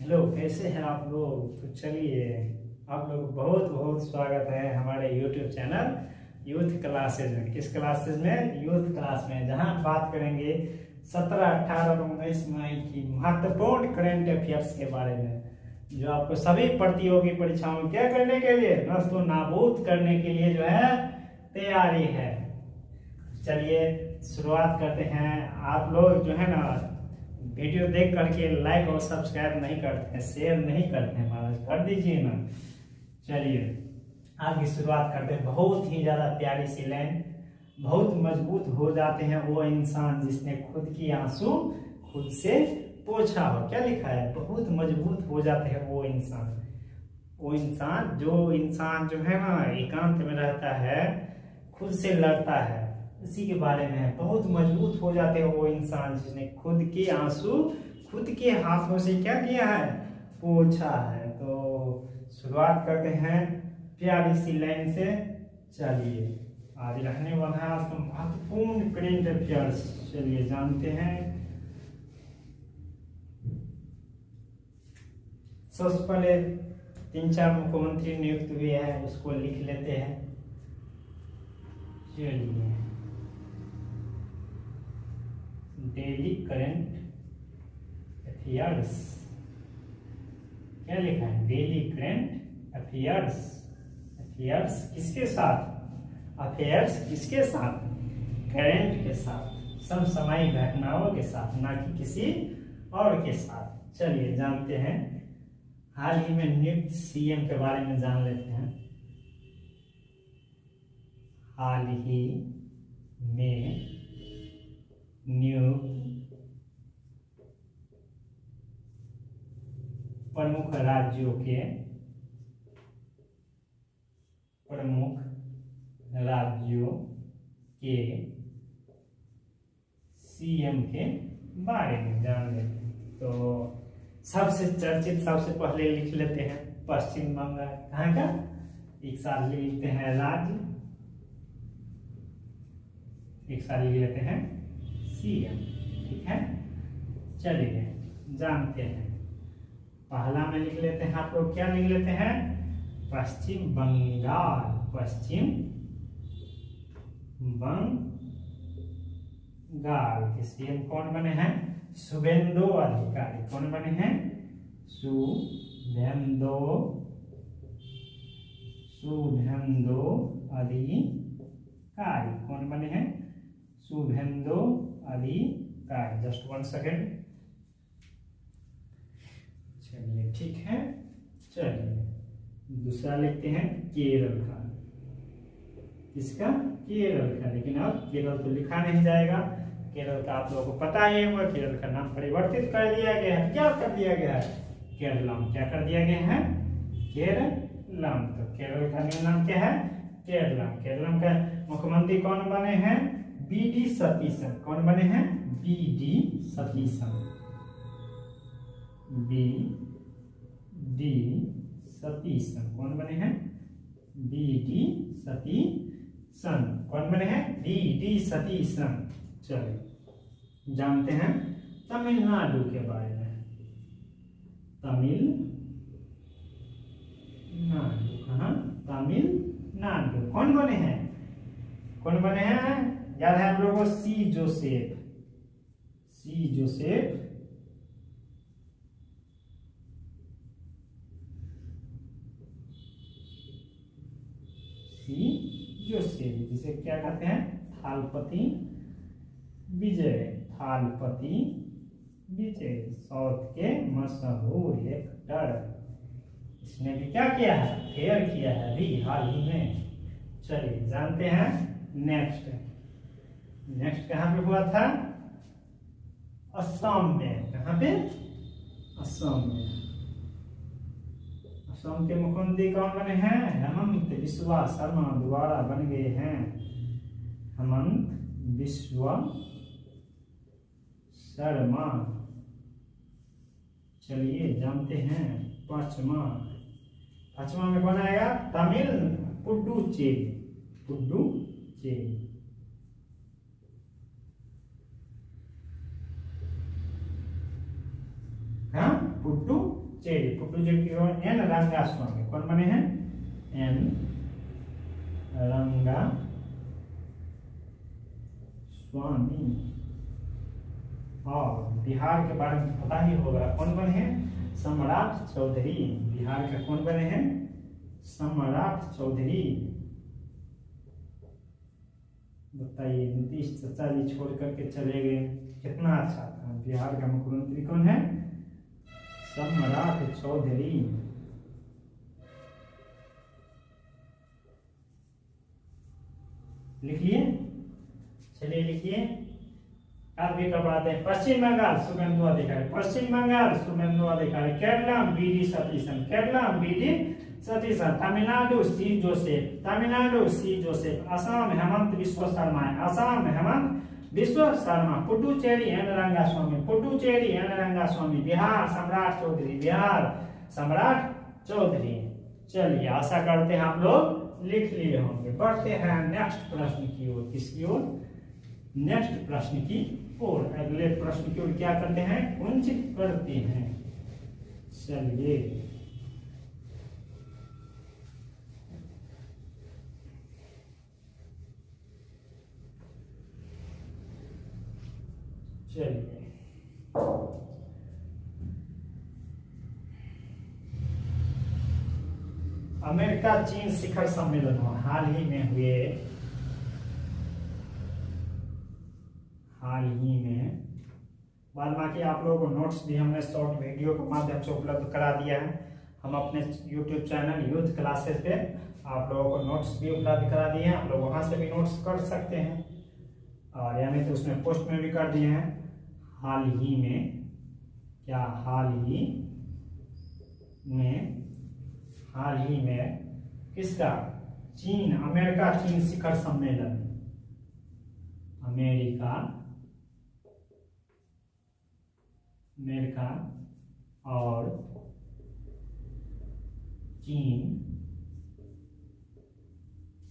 Hello, कैसे हैं आप लोग। तो चलिए, आप लोग बहुत बहुत स्वागत है हमारे यूट्यूब चैनल यूथ क्लासेज में। किस क्लासेज में? यूथ क्लास में, जहां बात करेंगे 17, 18 और 19 मई की महत्वपूर्ण करंट अफेयर्स के बारे में, जो आपको सभी प्रतियोगी परीक्षाओं में क्या करने के लिए, नष्ट नाबूद करने के लिए जो है तैयारी है। चलिए शुरुआत करते हैं। आप लोग जो है ना, वीडियो देख करके लाइक और सब्सक्राइब नहीं करते हैं, शेयर नहीं करते हैं, महाराज कर दीजिए ना। चलिए आज की शुरुआत करते हैं। बहुत ही ज़्यादा प्यारी सी लाइन। बहुत मजबूत हो जाते हैं वो इंसान जिसने खुद की आंसू खुद से पोंछा हो। क्या लिखा है? बहुत मजबूत हो जाते हैं वो इंसान जो इंसान जो है ना, एकांत में रहता है, खुद से लड़ता है, इसी के बारे में है। बहुत मजबूत हो जाते हैं वो इंसान जिसने खुद के आंसू खुद के हाथों से क्या किया है? पोंछा है। तो शुरुआत करते हैं प्यारी सी लाइन से। चलिए आज रहने वाला है आज का महत्वपूर्ण करंट अफेयर्स। चलिए जानते हैं। सबसे पहले 3-4 मुख्यमंत्री नियुक्त हुए हैं, उसको लिख लेते हैं। चलिए, डेली करंट अफेयर्स। क्या लिखा है? Daily current affairs. अफेयर्स किसके साथ? अफेयर्स किसके साथ? करंट के साथ, समसामयिक घटनाओं के साथ, ना कि किसी और के साथ। चलिए जानते हैं। हाल ही में नियुक्त सीएम के बारे में जान लेते हैं। हाल ही में नियुक्त प्रमुख राज्यों के सीएम के बारे में जान लेते हैं। तो सबसे चर्चित, सबसे पहले लिख लेते हैं पश्चिम बंगाल। कहाँ का? एक साथ लिख लेते हैं राज्य, एक साथ लिख लेते हैं सीएम। ठीक है, चलिए जानते हैं। पहला में लिख लेते हैं, आप लोग क्या लिख लेते हैं? पश्चिम बंगाल। पश्चिम बंगाल के सीएम कौन बने हैं? शुभेंदु अधिकारी। कौन बने हैं? शुभेंदु अधिकारी। कौन बने हैं? शुभेंदु अधिकारी। Just 1 second. चलिए ठीक है। चलिए दूसरा लिखते हैं केरल का। किसका? केरल का। लेकिन अब केरल तो लिखा नहीं जाएगा। केरल का आप लोगों को पता ही होगा, केरल का नाम परिवर्तित कर दिया गया है। क्या कर दिया गया है? केरलम। क्या कर दिया गया है? केरलम। तो केरल का न्यू नाम क्या है? केरलम। केरलम का मुख्यमंत्री कौन बने हैं? बीडी सतीशन। कौन बने हैं? बीडी सतीशन। बीडी सतीशन। कौन बने हैं? बीडी सतीशन। कौन बने हैं? बीडी सतीशन। चलिए जानते हैं तमिलनाडु के बारे में। तमिलनाडु। कहाँ? तमिलनाडु। कौन बने हैं? कौन बने हैं? याद है आप लोगों को? सी जोसेफ। सी जोसेफ जिसे क्या कहते हैं? थालपति विजय। थालपति विजय साउथ के मशहूर एक्टर। इसने भी क्या किया है? फेयर किया है अभी हाल ही में। चलिए जानते हैं नेक्स्ट। नेक्स्ट कहाँ पे हुआ था? असम में। कहाँ पे? असम में। असम के मुख्यमंत्री कौन बने हैं? हेमंत बिस्वा शर्मा दोबारा बन गए हैं। हेमंत बिस्वा शर्मा। चलिए जानते हैं पचमा में कौन आएगा? तमिल पुडुचेरी। पुडुचेरी। हाँ, पुडुचेरी। पुडुचेरी, पुडुचेरी एन रंगास्वामी कौन बने हैं? एन रंगास्वामी। और बिहार के बारे में पता ही होगा, कौन बने हैं? सम्राट चौधरी। बिहार के कौन बने हैं? सम्राट चौधरी। बताइए, नीतीश चाचा जी छोड़ करके चले गए, कितना अच्छा था। बिहार का मुख्यमंत्री कौन है? सम्राट चौधरी। लिखिए, चलिए लिखिए। अब भी करवाते हैं। पश्चिम बंगाल शुभेंदु अधिकारी, पश्चिम बंगाल शुभेंदु अधिकारी। केरला बीडी सतीशन, केरला बीडी सतीशन। तमिलनाडु सी जोसेफ, तमिलनाडु सी जोसेफ। असम हेमंत बिश्व शर्मा, असम हेमंत बिश्व शर्मा। पुडुचेरी एन रंगास्वामी, पुडुचेरी एन रंगास्वामी। बिहार सम्राट चौधरी, बिहार सम्राट चौधरी। चलिए, आशा करते हैं आप लोग लिख लिए होंगे। बढ़ते हैं नेक्स्ट प्रश्न की ओर। किसकी ओर? नेक्स्ट प्रश्न की ओर। अगले प्रश्न की ओर क्या करते हैं? कुंज करते हैं। चलिए, चलिए अमेरिका चीन शिखर सम्मेलन हाल ही में हुए, हाल ही में। बाद बाकी आप लोगों को नोट्स भी हमने शॉर्ट वीडियो के माध्यम से उपलब्ध करा दिया है। हम अपने यूट्यूब चैनल यूथ क्लासेस पे आप लोगों को नोट्स भी उपलब्ध करा दिए हैं। आप लोग वहां से भी नोट्स कर सकते हैं, और यानी तो उसमें पोस्ट में भी कर दिए हैं। हाल ही में, क्या हाल ही में किसका? चीन, अमेरिका चीन शिखर सम्मेलन। अमेरिका और चीन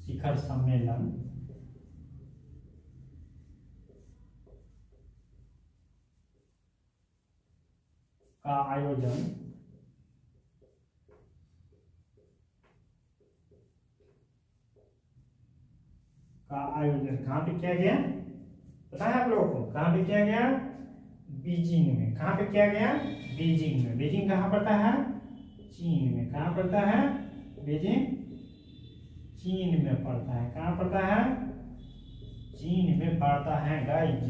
शिखर सम्मेलन का आयोजन कहाँ पे किया गया? पता है आप लोगों को? कहाँ पे किया गया? बीजिंग में। कहाँ पे किया गया? बीजिंग में। बीजिंग कहाँ पड़ता है? चीन में। कहाँ पड़ता है? बीजिंग चीन में पड़ता है। कहाँ पड़ता है? चीन में पड़ता है गाइज।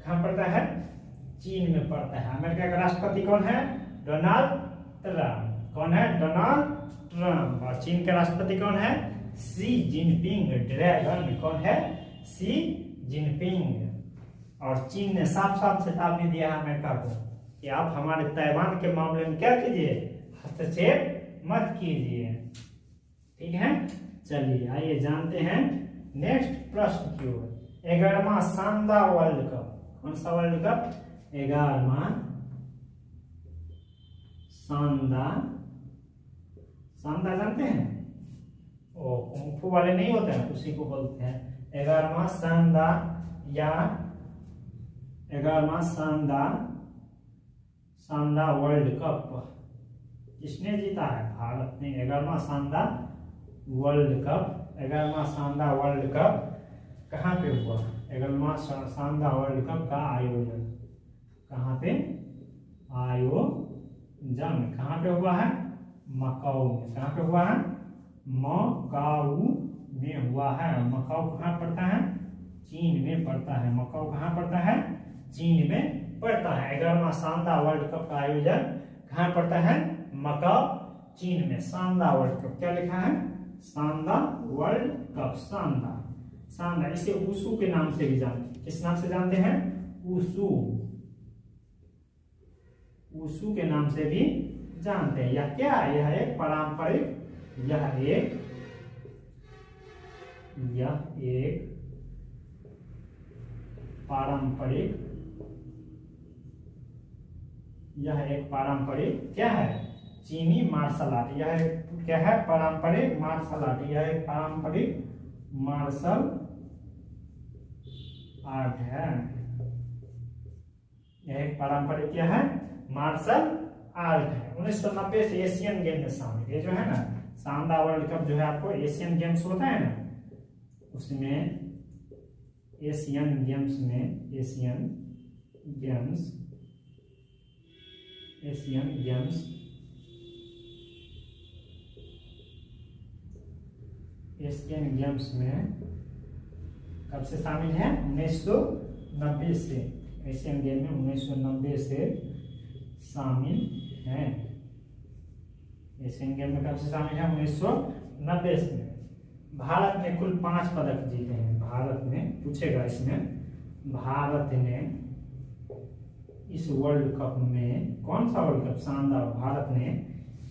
कहाँ पड़ता है? चीन में पड़ता है। अमेरिका का राष्ट्रपति कौन है? Donald Trump. कौन है? Donald Trump. और चीन के राष्ट्रपति कौन है? Xi Jinping dragon. कौन है? Xi Jinping. और चीन ने साफ साफ चेतावनी दिया है अमेरिका को कि आप हमारे ताइवान के मामले में क्या कीजिए? हस्तक्षेप मत कीजिए। ठीक है, चलिए आइए जानते हैं नेक्स्ट प्रश्न की ओर। 11वां सांदा वर्ल्ड कप। कौन सा वर्ल्ड कप? 11वां सांदा। सांदा जानते हैं? ओ कुंफू वाले नहीं होते हैं, उसी को बोलते हैं 11वां सांदा, या 11वां सांदा वर्ल्ड कप। किसने जीता है? भारत ने 11वां सांदा वर्ल्ड कप। 11वां सांदा वर्ल्ड कप कहाँ पे हुआ? 11वां सांदा वर्ल्ड कप का आयोजन कहाँ पे? आयोजन कहाँ पे हुआ है? मकाऊ में। कहाँ पे हुआ है? मकाऊ में हुआ है। मकाऊ कहाँ पड़ता है? चीन में पड़ता है। मकाऊ कहाँ पड़ता है? चीन में पड़ता है। 11वां सांदा वर्ल्ड कप का आयोजन कहाँ पड़ता है? मकाऊ चीन में। सांदा वर्ल्ड कप क्या लिखा है? सांदा वर्ल्ड कप। सांदा, सांदा इसे ऊसू के नाम से भी जानते हैं। किस नाम से जानते हैं? ऊसू, ऊसू के नाम से भी जानते हैं। यह क्या? यह एक पारंपरिक, यह एक पारंपरिक क्या है? चीनी मार्शल आर्ट। यह क्या है? पारंपरिक मार्शल आर्ट। यह एक पारंपरिक मार्शल आर्ट है। यह एक पारंपरिक क्या है? मार्शल आर्ट है। 1990 से एशियन गेम में शामिल। ये जो है ना शानदार वर्ल्ड कप जो है आपको एशियन गेम्स होता है ना, उसमें एशियन गेम्स में एशियन गेम्स में कब से शामिल है? 1990 से। एशियन गेम में 1990 से शामिल है। एशियन गेम में कब से शामिल है? 1990 से। भारत ने कुल 5 पदक जीते हैं। भारत ने, पूछेगा इसमें, भारत ने इस वर्ल्ड कप में, कौन सा वर्ल्ड कप? शानदार। भारत ने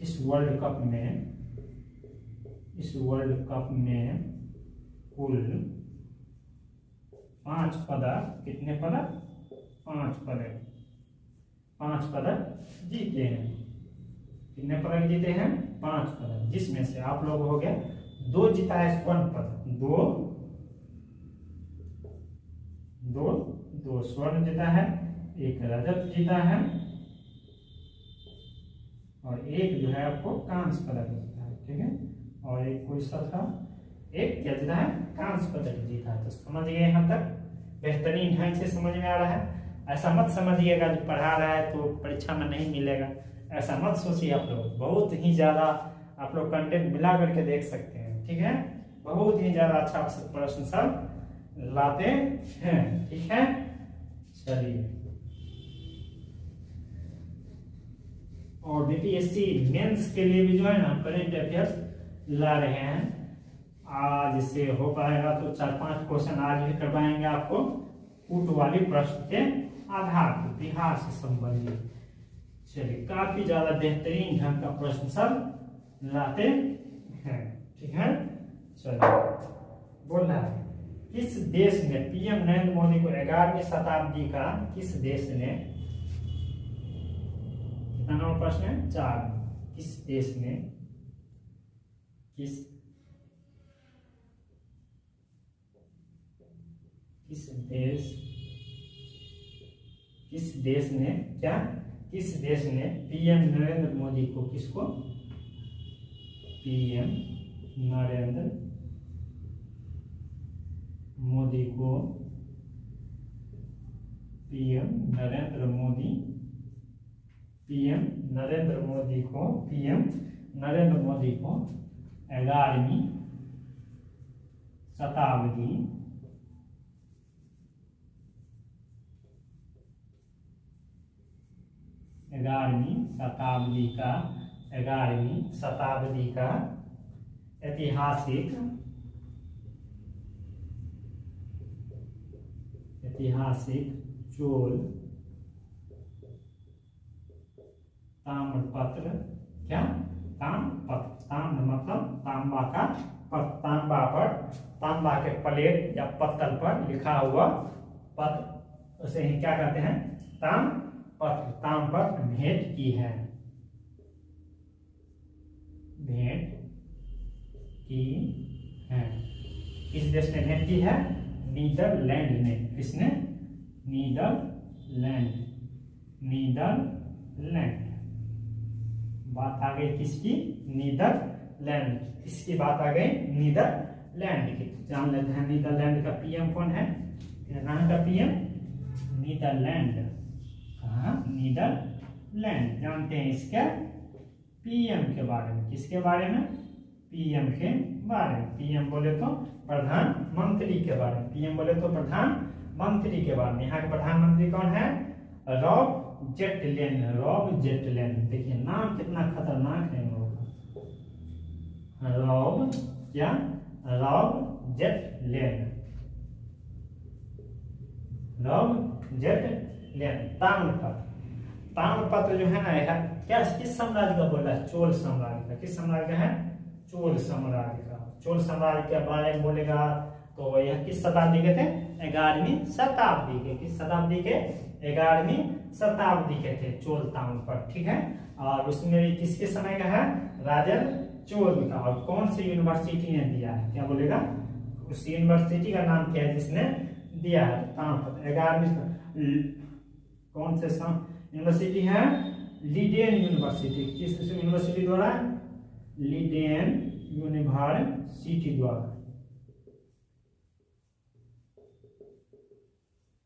इस वर्ल्ड कप में कुल 5 पदक, कितने पदक? 5 पदक जीते हैं। कितने पदक जीते हैं? 5 पदक, जिसमें से आप लोग हो गया 2 जीता है स्वर्ण पदक, 2 स्वर्ण जीता है, 1 रजत जीता है और 1 जो है आपको कांस्य पदक जीता है। ठीक है, और 1 कोई सा था, 1 क्या जीता है? कांस्य पदक जीता है। तो समझ गए यहाँ तक? बेहतरीन ढंग से समझ में आ रहा है। ऐसा मत समझिएगा जो पढ़ा रहा है तो परीक्षा में नहीं मिलेगा, ऐसा मत सोचिए आप लोग। बहुत ही ज्यादा आप लोग कंटेंट मिला करके देख सकते हैं। ठीक है, बहुत ही ज्यादा अच्छा प्रश्न सब लाते हैं। ठीक है, चलिए। और बीपीएससी मेंस के लिए भी जो है ना करंट अफेयर्स ला रहे हैं। आज से हो पाएगा तो 4-5 क्वेश्चन आज भी करवाएंगे आपको, कूट वाली प्रश्न के आधार पर, बिहार से संबंधित। चलिए, काफी ज्यादा बेहतरीन ढंग का प्रश्न सब लाते हैं। ठीक है, चलिए। बोल रहा है, किस देश ने पीएम नरेंद्र मोदी को 11वीं शताब्दी का, किस देश ने, कितना नंबर प्रश्न है? 4। किस देश ने, किस देश ने क्या, किस देश ने पीएम नरेंद्र मोदी को, किसको? पीएम नरेंद्र मोदी को, पीएम नरेंद्र मोदी को 11वीं शताब्दी का ऐतिहासिक चोल ताम्रपत्र, क्या? ताम्रपत्र। ताम्र मतलब तांबा का पत्र, तांबा पर, तांबा के प्लेट या पत्तल पर लिखा हुआ पत्र, उसे ही क्या कहते हैं? ताम्रपत्र। ताम्रपत्र भेंट की है, किस देश ने भेंट की है? नीदरलैंड ने। किसने? नीदरलैंड। बात आ गई किसकी? नीदरलैंड। किसकी बात आ गई? नीदरलैंड की। जान लेते हैं नीदरलैंड का पीएम कौन है? यहाँ का पीएम नीदरलैंड। कहाँ? नीदरलैंड। जानते हैं इसके पीएम के बारे में। किसके बारे में? पीएम के बारे में। पीएम बोले तो प्रधानमंत्री के बारे में। पीएम बोले तो प्रधानमंत्री के बारे में। यहाँ के प्रधानमंत्री कौन है? Rob Jetten. Rob Jetten. देखिए नाम कितना खतरनाक है इन लोगों का। रॉब क्या? Rob Jetten. Rob Jetten. ताम्रपत्र। ताम्रपत्र जो है ना, क्या किस साम्राज्य का बोला है? चोल साम्राज्य का। किस साम्राज्य का है? चोल साम्राज्य का। चोल साम्राज्य के बारे में बोलेगा तो यह किस शताब्दी के थे? 11वीं शताब्दी के। किस शताब्दी के? 11वीं शताब्दी के थे चोल ताम्रपत्र। ठीक है, और उसमें भी किसके समय का है? राजा चोल का। और कौन सी यूनिवर्सिटी ने दिया है? क्या बोलेगा? उस यूनिवर्सिटी का नाम क्या है जिसने दिया है ताम्रपत्र? 11वीं कौन से यूनिवर्सिटी है? लीडेन यूनिवर्सिटी, किस यूनिवर्सिटी द्वारा? लीडेन यूनिवर्सिटी द्वारा,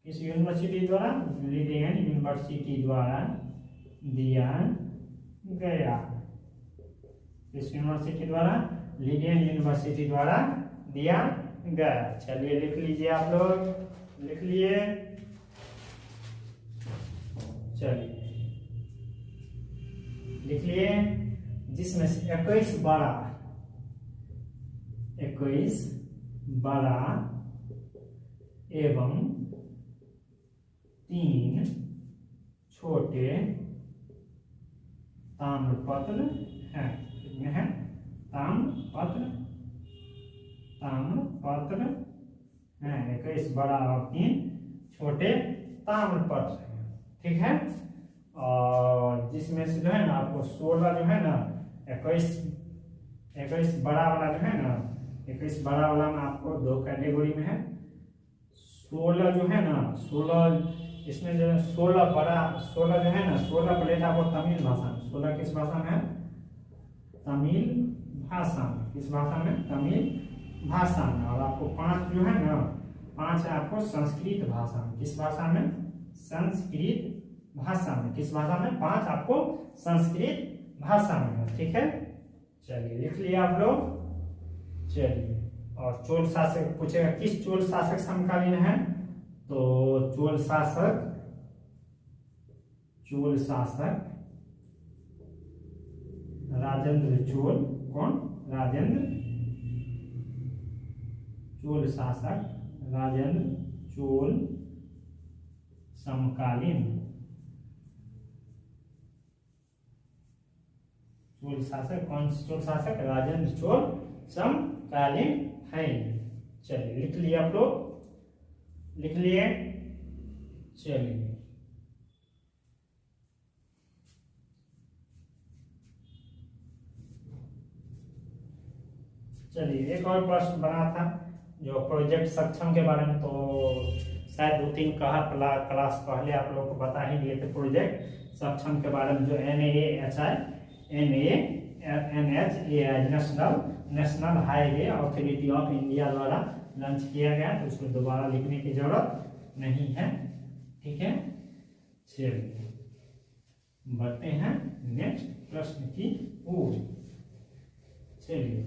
किस यूनिवर्सिटी द्वारा? लीडेन यूनिवर्सिटी द्वारा दिया गया, किस यूनिवर्सिटी द्वारा? लीडेन यूनिवर्सिटी द्वारा दिया गया। चलिए लिख लीजिए, आप लोग लिख लिए। चलिए लिख लिए, जिसमें से 21 बड़ा, 21 बड़ा एवं 3 छोटे ताम्रपत्र हैं। कितने हैं? ताम्रपत्र हैं, 21 बड़ा और 3 छोटे ताम्रपत्र हैं। ठीक है। और जिसमें से जो है ना आपको 16 जो है ना, 21 बड़ा वाला जो है ना, 21 बड़ा वाला में आपको 2 कैटेगरी में है। 16 जो है ना, 16 इसमें जो है 16 बड़ा, 16 जो है ना, 16 प्लेट आपको तमिल भाषा में, 16 किस भाषा में है? तमिल भाषा में। किस भाषा में? तमिल भाषा में। और आपको 5 जो है ना, 5 है आपको संस्कृत भाषा में। किस भाषा में? संस्कृत भाषा में। किस भाषा में? 5 आपको संस्कृत भाषा में है। ठीक है। चलिए लिख लिया आप लोग। चलिए, और चोल शासक पूछेगा किस चोल शासक समकालीन है? तो चोल शासक राजेंद्र चोल। कौन? राजेंद्र चोल शासक राजेंद्र चोल समकालीन, चोल शासक। कौन चोल शासक? राजेंद्र चोल समकालीन है। चलिए लिख लिए आप लोग, लिख लिए। चलिए चलिए एक और प्रश्न बना था जो प्रोजेक्ट सक्षम के बारे में, तो शायद 2-3 क्लास पहले आप लोगों को बता ही दिए थे प्रोजेक्ट सक्षम के बारे में, जो NHAI national highway authority of India द्वारा लॉन्च किया गया। तो उसको दोबारा लिखने की जरूरत नहीं है। ठीक है। चलिए बढ़ते हैं नेक्स्ट प्रश्न की ओर। चलिए,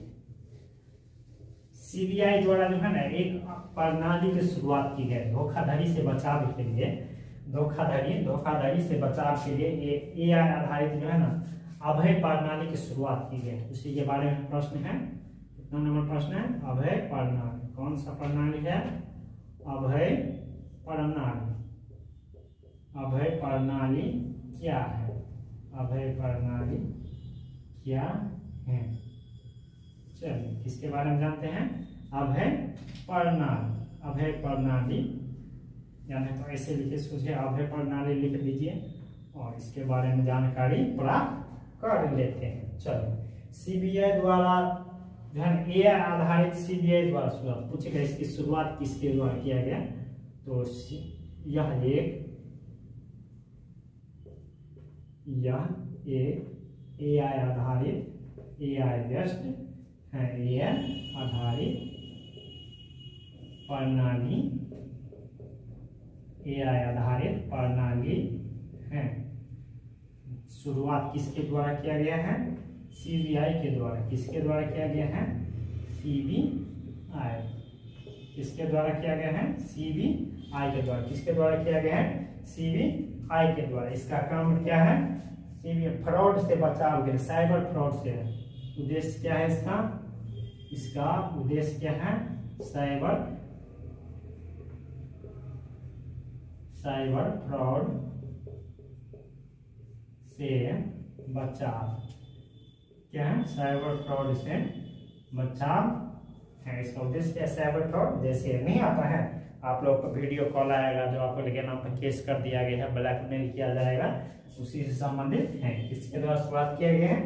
सीबीआई द्वारा जो है ना एक प्रणाली की शुरुआत की गई धोखाधड़ी से बचाव के लिए। धोखाधड़ी से बचाव के लिए AI आधारित जो है ना अभय प्रणाली की शुरुआत की गई। उसी के बारे में प्रश्न है। कितना नंबर प्रश्न है? अभय प्रणाली। कौन सा प्रणाली है? अभय प्रणाली। अभय प्रणाली क्या है? अभय प्रणाली क्या है? चलिए किसके बारे में जानते हैं? अभय प्रणाली। अभय प्रणाली यानी तो ऐसे लिखे सोचे अभय प्रणाली लिख दीजिए और इसके बारे में जानकारी प्राप्त कर लेते हैं। चलो, सीबीआई द्वारा जो है AI आधारित सीबीआई द्वारा शुरुआत पूछेगा, इसकी शुरुआत किसके द्वारा किया गया? तो यह एक AI आधारित AI बेस्ड है, AI आधारित प्रणाली, AI आधारित प्रणाली है। शुरुआत किसके द्वारा किया गया है? सीबीआई के द्वारा। किसके द्वारा किया गया है? सीबीआई। किसके द्वारा किया गया है? सीबीआई के द्वारा। किसके द्वारा किया गया है? सीबीआई के द्वारा। इसका काम क्या है? फ्रॉड से बचाव के लिए, साइबर फ्रॉड से है। उद्देश्य क्या है इसका? इसका उद्देश्य क्या है? साइबर फ्रॉड से बचाव। क्या है? साइबर फ्रॉड से बचाव है इसका उद्देश्य। क्या? Cyber fraud. जैसे नहीं आता है आप लोग को वीडियो कॉल आएगा जो आपको लेके नाम पर केस कर दिया गया है, ब्लैकमेल किया जाएगा, उसी से संबंधित है। किसके द्वारा शुरुआत किया गया है?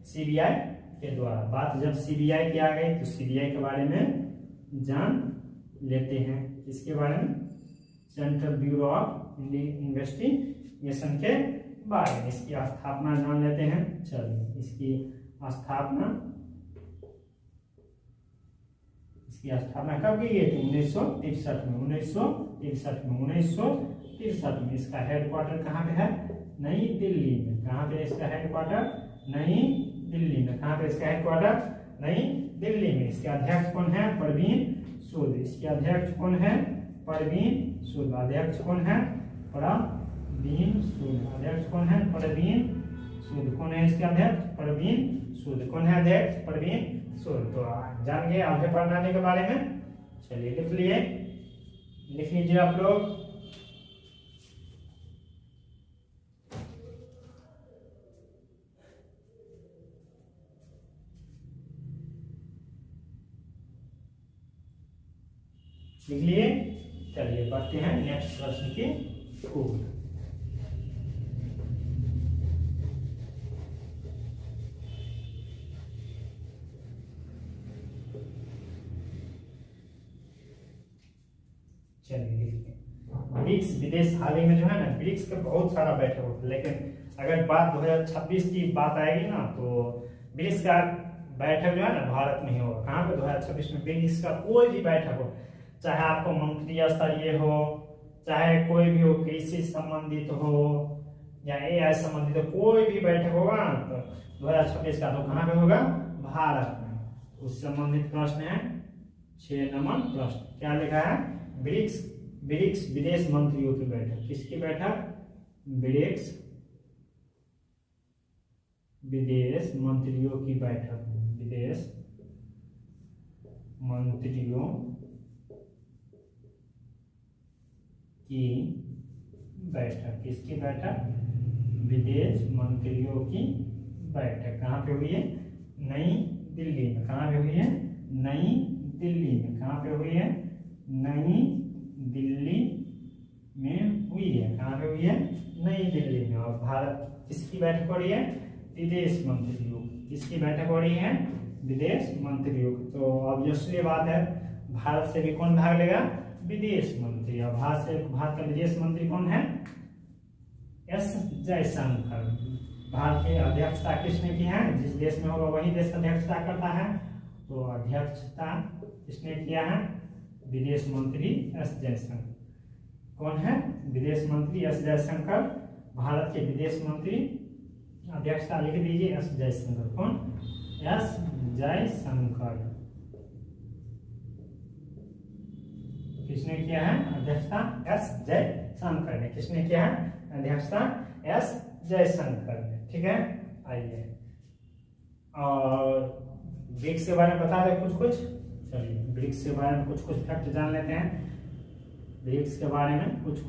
सीबीआई के द्वारा। बात जब सीबीआई की आ गई तो सीबीआई के बारे में जान लेते हैं। किसके बारे में? सेंट्रल ब्यूरो ऑफ इन्वेस्टिगेशन के बाइडेन। इसकी स्थापना जान लेते हैं। चलिए इसकी स्थापना कब की गई थी? 1963 में। 1963 में। इसका हेडक्वार्टर कहाँ पे है? नई दिल्ली में। कहाँ पे इसका हेडक्वार्टर? नई दिल्ली में। कहाँ पे इसका हेडक्वार्टर? नई दिल्ली में। इसके अध्यक्ष कौन है? परवीन सूद। इसके अध्यक्ष कौन है? परवीन सूद। अध्यक्ष कौन है? परवीन सूद। अध्यक्ष कौन है? परवीन सूद। कौन है इसके अध्यक्ष? परवीन सूद। कौन है अध्यक्ष? परवीन सूद। तो जान गए आगे प्रणाली के बारे में। चलिए लिख लीजिए आप लोग। लिख लिए। चलिए बढ़ते हैं नेक्स्ट प्रश्न की ओर। चलिए लिखते हैं। ब्रिक्स विदेश हाल ही में जो है ना, ब्रिक्स का बहुत सारा बैठक होता है, लेकिन अगर बात 2026 की बात आएगी ना तो ब्रिक्स का बैठक जो है ना भारत में ही होगा। कहाँ पे? 2026 में ब्रिक्स का कोई भी बैठक हो, चाहे आपको मंत्रिय स्तरीय हो, चाहे कोई भी हो, कृषि संबंधित हो या AI संबंधित हो, कोई भी बैठक होगा ना तो 2026 का तो कहाँ पे होगा? भारत में। उससे संबंधित प्रश्न है 6 नंबर प्रश्न। क्या लिखा है? ब्रिक्स विदेश मंत्रियों की बैठक। किसकी बैठक? ब्रिक्स विदेश मंत्रियों की बैठक। विदेश मंत्रियों की बैठक। किसकी बैठक? विदेश मंत्रियों की बैठक। कहाँ पे हुई है? नई दिल्ली में। कहाँ पे हुई है? नई दिल्ली में। कहाँ पे हुई है? नई दिल्ली में हुई है। कहाँ पे हुई है? नई दिल्ली में। और भारत किसकी बैठक हो रही है? विदेश मंत्रियों। किसकी बैठक हो रही है? विदेश मंत्रियों। तो ऑब्वियसली बात है, भारत से भी कौन भाग लेगा? विदेश मंत्री। और भारत का विदेश मंत्री कौन है? एस जयशंकर। भारत की अध्यक्षता किसने की है? जिस देश में होगा वही देश अध्यक्षता करता है। तो अध्यक्षता किसने किया है? विदेश मंत्री एस जयशंकर। कौन है? विदेश मंत्री एस जयशंकर। भारत के विदेश मंत्री अध्यक्षता लिख दीजिए एस जयशंकर। कौन? एस जयशंकर। किसने किया है अध्यक्षता? एस जयशंकर ने। किसने किया है अध्यक्षता? एस जयशंकर ने। ठीक है, आइए और ब्रिक्स के बारे में बता दें कुछ। चलिए ब्रिक्स के बारे में कुछ फैक्ट जान लेते हैं। ब्रिक्स के बारे में कुछ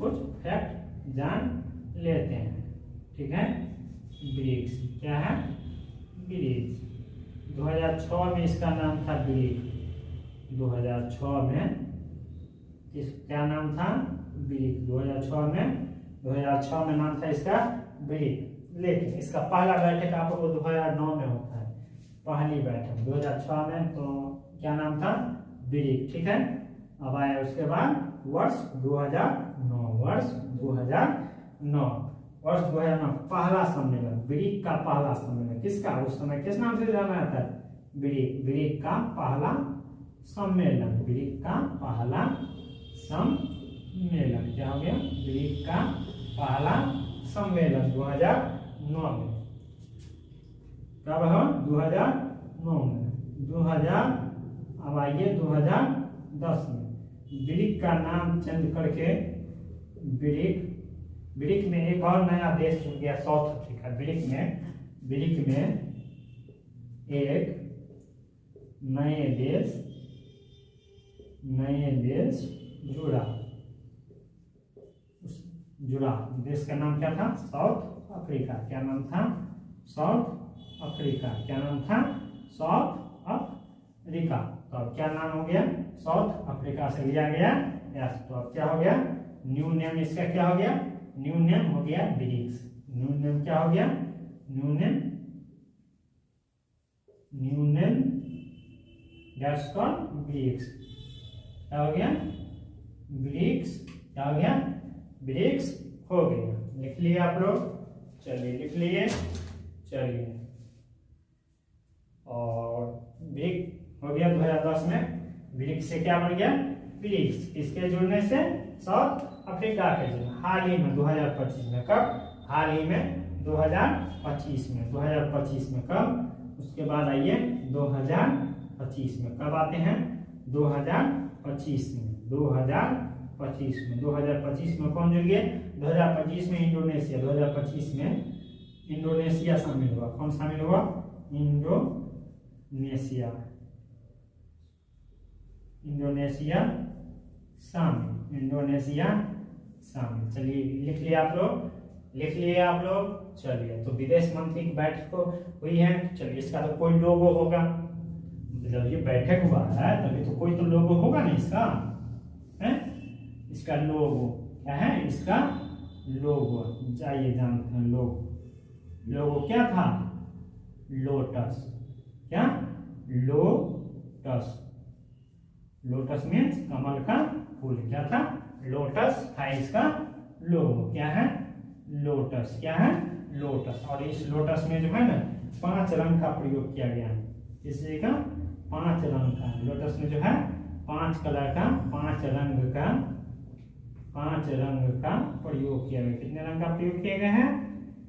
फैक्ट जान लेते हैं। ठीक है, ब्रिक्स क्या है? ब्रिक्स 2006 में इसका नाम था ब्रिक्स। 2006 में क्या नाम था? ब्रिक्स। 2006 में नाम था इसका ब्रिक्स। लेकिन इसका पहला बैठक आपको 2009 में होता है, पहली बैठक 2006 में। तो क्या नाम था? ब्रिक्स। ठीक है, अब आया उसके बाद वर्ष 2009। वर्ष 2009 पहला सम्मेलन, ब्रिक्स का पहला सम्मेलन। किसका? उस समय किस नाम से जाना जाता है? ब्रिक्स का पहला सम्मेलन। ब्रिक्स का पहला सम्मेलन क्या हो गया? ब्रिक्स का पहला सम्मेलन 2009 में। कब हो? 2009 में। अब आइए 2010 में ब्रिक्स का नाम चेंज करके ब्रिक्स में एक और नया देश जुड़ गया, साउथ अफ्रीका। ब्रिक्स में एक नए देश जुड़ा। देश का नाम क्या था? South Africa. क्या नाम था? South Africa. क्या नाम था? South Africa. तो अब क्या नाम हो गया? साउथ अफ्रीका से लिया गया यस। तो अब क्या हो गया? न्यू नेम इसका क्या हो गया? न्यू नेम हो गया ब्रिक्स। न्यू नेम क्या हो गया? New name that's called BRICS. क्या हो गया? ब्रिक्स। क्या हो गया? ब्रिक्स हो गया। लिख लिया आप लोग। चलिए लिख लिए। चलिए, और ब्रिक्स हो गया 2010 में। ब्रिक्स से क्या बन गया? ब्रिक्स। किसके जुड़ने से? साउथ अफ्रीका के जुड़ने। हाल ही में 2025 में। कब? हाल ही में 2025 में। 2025 में कब? उसके बाद आइए 2025 में। कब आते हैं? 2025 में। 2025 में। 2025 में कौन जुड़ गए? 2025 में इंडोनेशिया। 2025 में इंडोनेशिया शामिल हुआ। कौन शामिल हुआ? इंडोनेशिया। इंडोनेशिया शामिल। इंडोनेशिया शामिल। चलिए लिख लिया आप लोग? लिख लिए आप लोग? चलिए, तो विदेश मंत्री की बैठक हुई है। चलिए, इसका तो कोई लोगो होगा। जब ये बैठक हुआ है तभी तो कोई तो लोगो होगा ना इसका, है? इसका लोगो क्या है? इसका लोगो चाहिए, जानते हैं लोगो। लोगो क्या था? लोटस। क्या? लोटस। लोटस मीन्स कमल का फूल। क्या था? लोटस था इसका लोगो। क्या है? लोटस। क्या है? लोटस। और इस लोटस में जो है ना 5 रंग का प्रयोग किया गया है। इसी का 5 रंग का लोटस में जो है 5 कलर का, 5 रंग का, 5 रंग का प्रयोग किया गया। कितने रंग का प्रयोग किया गया है?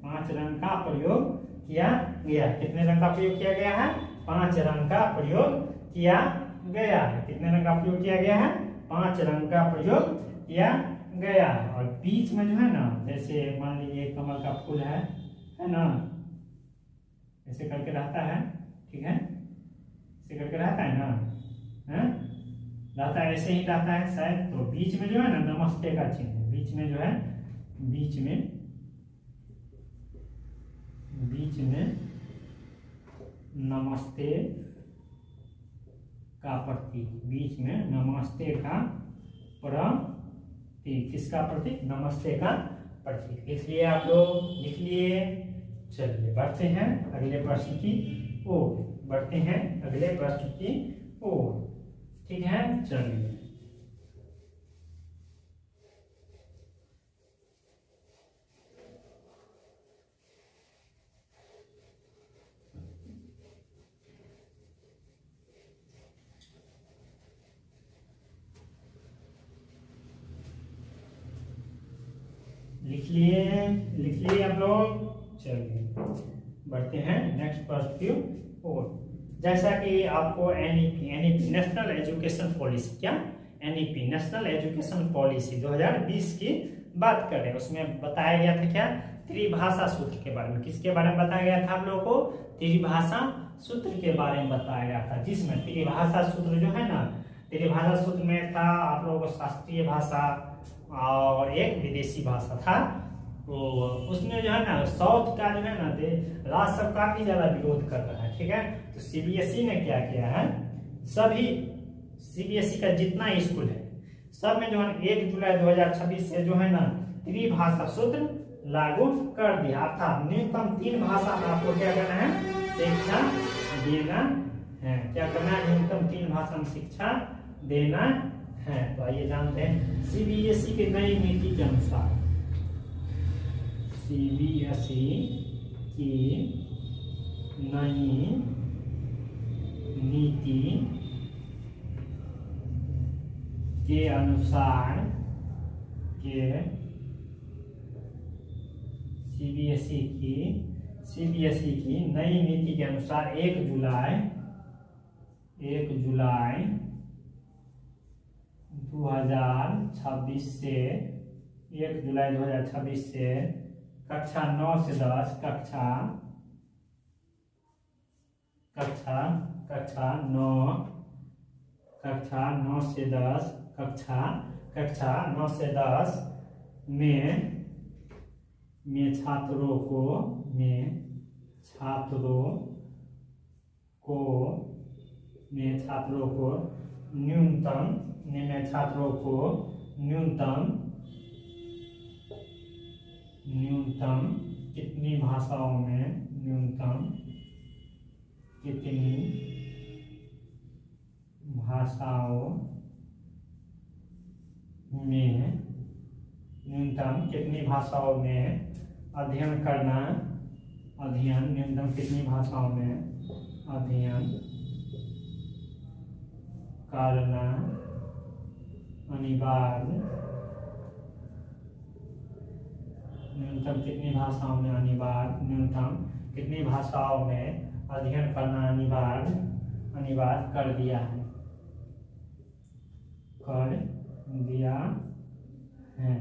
5 रंग का प्रयोग किया गया। कितने रंग का प्रयोग किया गया है? 5 रंग का प्रयोग किया गया है। कितने रंग का प्रयोग किया गया है? 5 रंग का प्रयोग किया गया है। और बीच में जो है ना, जैसे मान लीजिए कमल का फूल है ना, ऐसे करके रहता है, ठीक है? ऐसे करके रहता है ना, है? रहता है, ऐसे ही रहता है शायद। तो बीच में जो है ना नमस्ते का चिन्ह है। बीच में जो है, बीच में नमस्ते का प्रतीक। बीच में नमस्ते का प्रतीक। किसका प्रतीक? नमस्ते का प्रतीक। लिख लिए आप लोग? लिख लिए? चलिए बढ़ते हैं अगले प्रश्न की ओर। बढ़ते हैं अगले प्रश्न की ओर, ठीक है? चलिए, लिख लिए? लिख लिए आप लोग? चलिए बढ़ते हैं नेक्स्ट प्रश्न की ओर। जैसा कि आपको एनईपी नेशनल एजुकेशन पॉलिसी, क्या? एनईपी नेशनल एजुकेशन पॉलिसी 2020 की बात कर रहे हैं। उसमें बताया गया था क्या? त्रिभाषा सूत्र के बारे में। किसके बारे में बताया गया था आप लोगों को? त्रिभाषा सूत्र के बारे में बताया गया था, जिसमें त्रिभाषा सूत्र जो है ना, त्रिभाषा सूत्र में था आप लोगों को शास्त्रीय भाषा और एक विदेशी भाषा था। तो उसमें जो है ना साउथ का जो है ना राज्य सब काफी ज्यादा विरोध कर रहा है, ठीक है? तो सीबीएसई ने क्या किया है, सभी सीबीएसई का जितना स्कूल है सब में जो है 1 जुलाई 2026 से जो है ना त्रिभाषा सूत्र लागू कर दिया। अर्थात न्यूनतम 3 भाषा में आपको क्या करना है? शिक्षा देना है। क्या करना है? न्यूनतम 3 भाषा में शिक्षा देना है। तो आइए जानते हैं सीबीएसई की नई नीति के अनुसार। सीबीएसई की नई नीति के अनुसार सीबीएसई की नई नीति के अनुसार 1 जुलाई 2026 से 1 जुलाई 2026 से कक्षा 9 से 10 कक्षा 9 से 10 कक्षा 9 से 10 में छात्रों को न्यूनतम कितनी भाषाओं में अध्ययन करना, अध्ययन न्यूनतम कितनी भाषाओं में अध्ययन करना अनिवार्य, न्यूनतम कितनी भाषाओं में अनिवार्य, न्यूनतम कितनी भाषाओं में अध्ययन करना अनिवार्य कर दिया है, कर दिया है।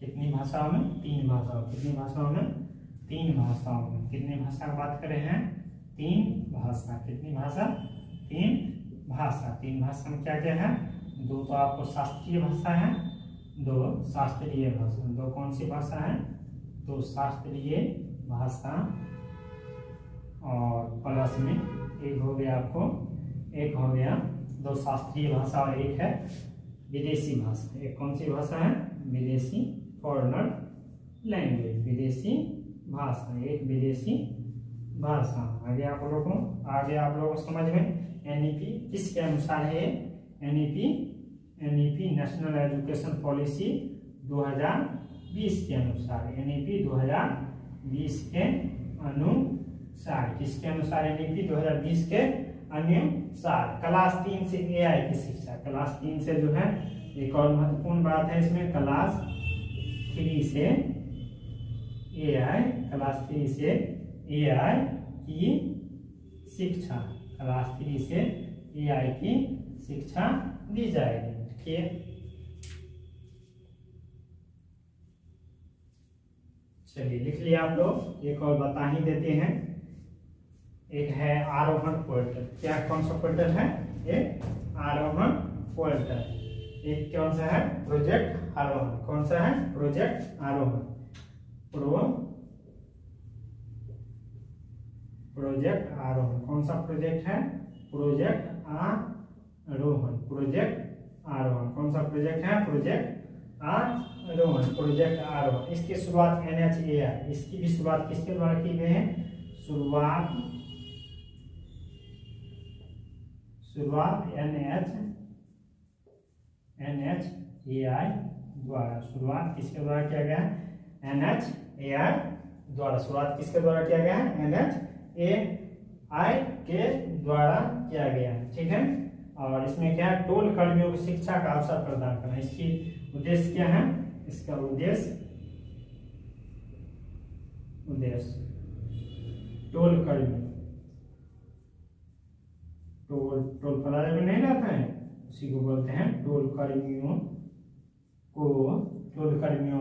कितनी भाषाओं में? 3 भाषाओं। कितनी भाषाओं में? 3 भाषाओं में। कितनी भाषा की बात करें हैं? 3 भाषा। कितनी भाषा? 3 भाषा। 3 भाषा में क्या क्या है? 2 तो आपको शास्त्रीय भाषा है, 2 शास्त्रीय भाषा। 2 कौन सी भाषा है? 2 शास्त्रीय भाषा और प्लस में एक हो गया आपको, एक हो गया 2 शास्त्रीय भाषा और एक है विदेशी भाषा। एक कौन सी भाषा है? विदेशी, फॉरेनर लैंग्वेज, विदेशी भाषा, एक विदेशी भाषा। आगे आप लोगों को समझ में एनईपी किसके अनुसार है? एनईपी नेशनल एजुकेशन पॉलिसी 2020 के अनुसार, एनईपी 2020 के अनुसार। किसके अनुसार? एनईपी 2020 के अनुसार। क्लास 3 से एआई की शिक्षा, क्लास 3 से जो है एक और महत्वपूर्ण बात है इसमें, क्लास 3 से एआई, क्लास 3 से एआई की शिक्षा, क्लास 3 से एआई की शिक्षा दी जाएगी। ठीक है, चलिए लिख लिया आप लोग। एक और बता ही देते हैं, एक है आरोहण पोर्टल। क्या कौन सा पोर्टल है? एक आरोहण पोर्टल। एक कौन सा है? प्रोजेक्ट आरोहण। कौन सा है? प्रोजेक्ट आरोहण। प्रोजेक्ट आरोहण। कौन सा प्रोजेक्ट है? प्रोजेक्ट आरोहण। प्रोजेक्ट आरोहण। कौन सा प्रोजेक्ट है? प्रोजेक्ट आरोहण। प्रोजेक्ट आरोहण। इसकी शुरुआत NHAI, इसकी भी शुरुआत किसके द्वारा की गई है? शुरुआत NHAI द्वारा। शुरुआत किसके द्वारा किया गया है? NHAI द्वारा। शुरुआत किसके द्वारा किया गया है? NHAI के द्वारा किया गया है। ठीक है, और इसमें क्या है? टोल कर्मियों को शिक्षा का अवसर प्रदान करना। इसकी उद्देश्य क्या है? इसका उद्देश्य टोल कर्मी, टोल प्लाजा में नहीं रहता है, उसी को बोलते हैं टोल कर्मियों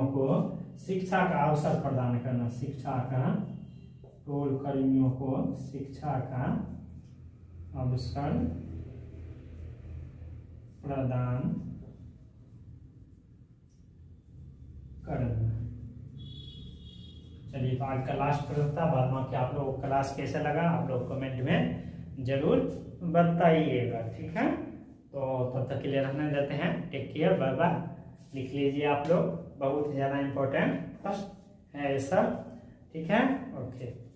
को शिक्षा का अवसर प्रदान करना। शिक्षा का, टोल कर्मियों को शिक्षा का अवसर प्रदान करना। चलिए, तो आज का लास्ट प्रश्न था। बाद में क्या आप लोगों को क्लास कैसा लगा आप लोग कमेंट में जरूर बताइएगा। ठीक है, तो तब तक के लिए रहने देते हैं। Take care, bye bye. लिख लीजिए आप लोग, बहुत ज़्यादा इम्पोर्टेंट फर्स्ट है ये सब। ठीक है, ओके।